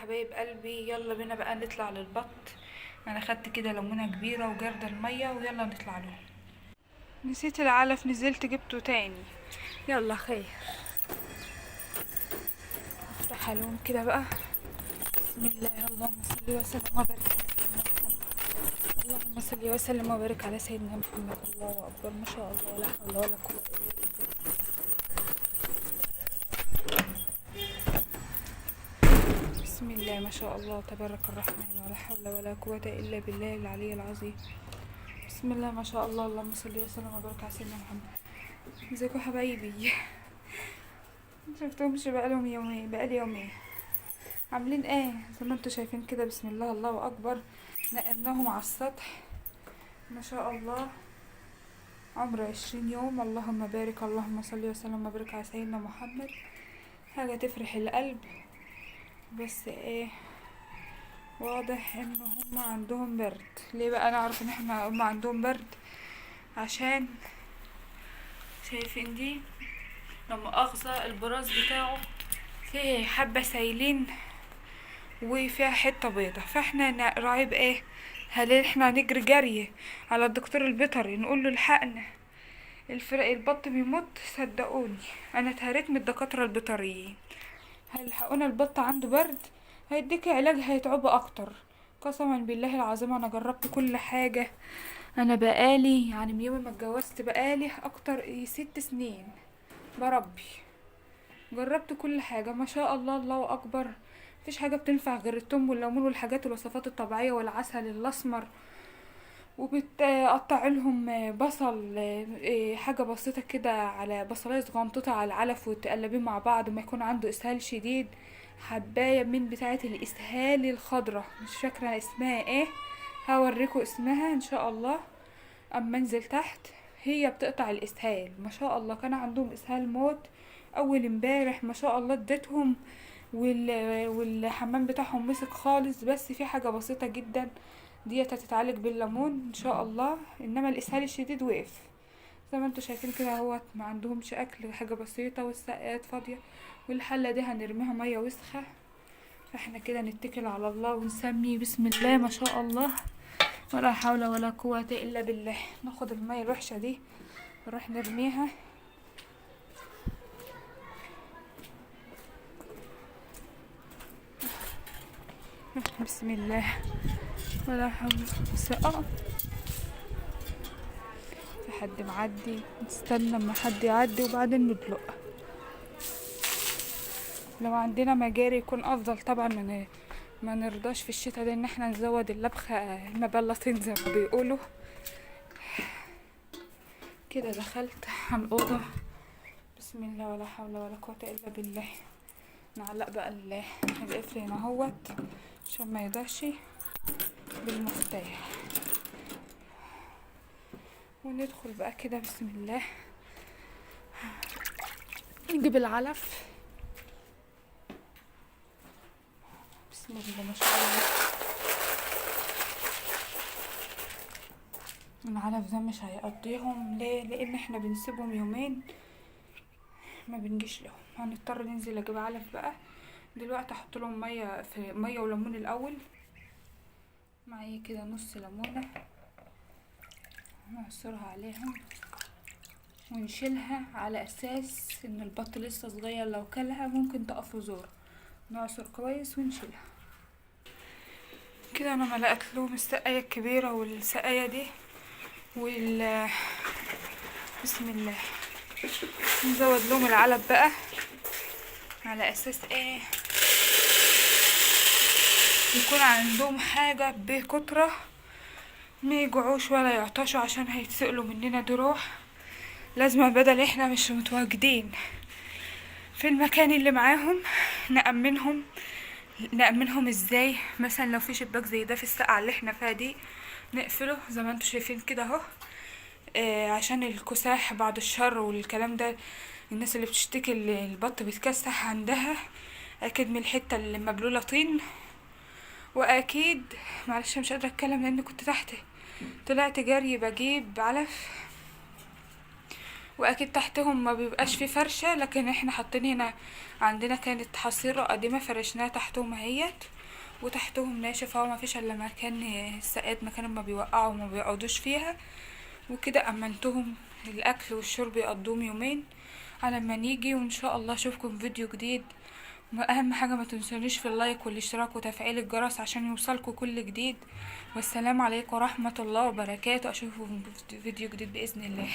حبايب قلبي، يلا بينا بقى نطلع للبط. انا خدت كده ليمونه كبيره وجرد الميه ويلا نطلع له. نسيت العلف، نزلت جبته تاني. يلا خير، افتح لهم كده بقى. بسم الله، اللهم صل وسلم وبارك على سيدنا محمد. اللهم صل وسلم وبارك على سيدنا محمد. الله اكبر، ما شاء الله، لا حول ولا قوه الا بالله. بسم الله ما شاء الله، تبارك الرحمن، ولا حول ولا قوه الا بالله العلي العظيم. بسم الله ما شاء الله، اللهم صل وسلم وبارك على سيدنا محمد. ازيكم حبايبي؟ مشفتهمش بقالهم يومين، بقالي يومين. عاملين ايه؟ زي ما انتوا شايفين كده، بسم الله الله اكبر. نقلناهم على السطح ما شاء الله، عمر 20 يوم. اللهم بارك، اللهم صل وسلم وبارك على سيدنا محمد. حاجة تفرح القلب. بس ايه، واضح ان هم عندهم برد. ليه بقى نعرف ان هم عندهم برد؟ عشان شايفين دي لما اغذى البراز بتاعه فيه حبة سايلين وفيها حتة بيضة، فاحنا نراعي بايه؟ هل احنا هنجري جري على الدكتور البيطري نقول له الحقنا البط بيموت؟ صدقوني انا اتهريت من الدكاترة البيطريين. هيلحقونا البط عنده برد، هيديكي علاج هيتعبه اكتر. قسما بالله العظيم انا جربت كل حاجة. انا بقالي يعني من يوم ما اتجوزت بقالي اكتر 6 سنين بربي. جربت كل حاجة ما شاء الله، الله اكبر. مفيش حاجة بتنفع غير التوم والليمون والحاجات الوصفات الطبيعية والعسل الاسمر. وبتقطع لهم بصل، حاجة بسيطة كده، على بصلاية صغنطوطة على العلف، وتقلبيه مع بعض. وما يكون عنده اسهال شديد، حباية من بتاعة الاسهال الخضرة، مش فاكرة اسمها ايه، هوريكم اسمها ان شاء الله اما انزل تحت. هي بتقطع الاسهال ما شاء الله. كان عندهم اسهال موت اول امبارح ما شاء الله، اديتهم والحمام بتاعهم مسك خالص. بس في حاجة بسيطة جدا ديت هتتعالج بالليمون ان شاء الله، انما الاسهال الشديد وقف. زي ما انتوا شايفين كده اهوت، ما عندهمش اكل، حاجة بسيطة، والسقايات فاضية، والحلة دي هنرميها مية وسخة. فاحنا كده نتكل على الله ونسمي بسم الله ما شاء الله، ولا حول ولا قوة الا بالله. ناخد المية الوحشة دي نروح نرميها. بسم الله ولا حول. في حد معدي، نستنى اما حد يعدي وبعدين ندلق. لو عندنا مجاري يكون افضل طبعا. ما نرضاش في الشتاء ده ان احنا نزود اللبخة المبلطين زي ما بيقولوا كده. دخلت على الأوضة، بسم الله ولا حول ولا قوة إلا بالله. نعلق بقى القفل هنا اهوت عشان ما يضيعش بالمفتاح. وندخل بقى كده بسم الله، نجيب العلف. بسم الله ما شاء الله. العلف ده مش هيقضيهم. ليه؟ لان احنا بنسيبهم يومين ما بنجيش لهم، هنضطر ننزل اجيب علف بقى. دلوقتي احط لهم ميه، في ميه وليمون الاول. معايا كده نص ليمونه، نعصرها عليهم ونشيلها على اساس ان البط لسه صغير، لو كلها ممكن تقف زور. نعصر كويس ونشيلها كده. انا ملقت لهم السقايه الكبيره والسقايه دي بسم الله. نزود لهم العلب بقى على اساس ايه، يكون عندهم حاجة بكترة ما يجوعوش ولا يعطشوا، عشان هيتسألوا مننا دروح. لازم بدل احنا مش متواجدين في المكان اللي معاهم نأمنهم ازاي؟ مثلا لو في شباك زي ده في السقعة اللي احنا فيها دي، نقفله زي ما انتوا شايفين كده اهو. عشان الكساح بعد الشر والكلام ده. الناس اللي بتشتكي اللي البط بيتكسح عندها اكيد من الحتة اللي مبلولة طين. واكيد معلش مش قادرة اتكلم لان كنت تحت، طلعت جري بجيب علف واكيد تحتهم ما بيبقاش في فرشة، لكن احنا حاطين هنا عندنا كانت حصيرة قديمة فرشناها تحتهم اهيت، وتحتهم ناشف اهو، ما فيش الا مكان السقاد مكان ما بيوقعوا وما بيقعدوش فيها. وكده امنتهم الاكل والشرب يقضوهم يومين على ما نيجي، وان شاء الله اشوفكم في فيديو جديد. واهم حاجة ما تنسونيش في اللايك والاشتراك وتفعيل الجرس عشان يوصلكم كل جديد. والسلام عليكم ورحمة الله وبركاته، اشوفكم في فيديو جديد بإذن الله.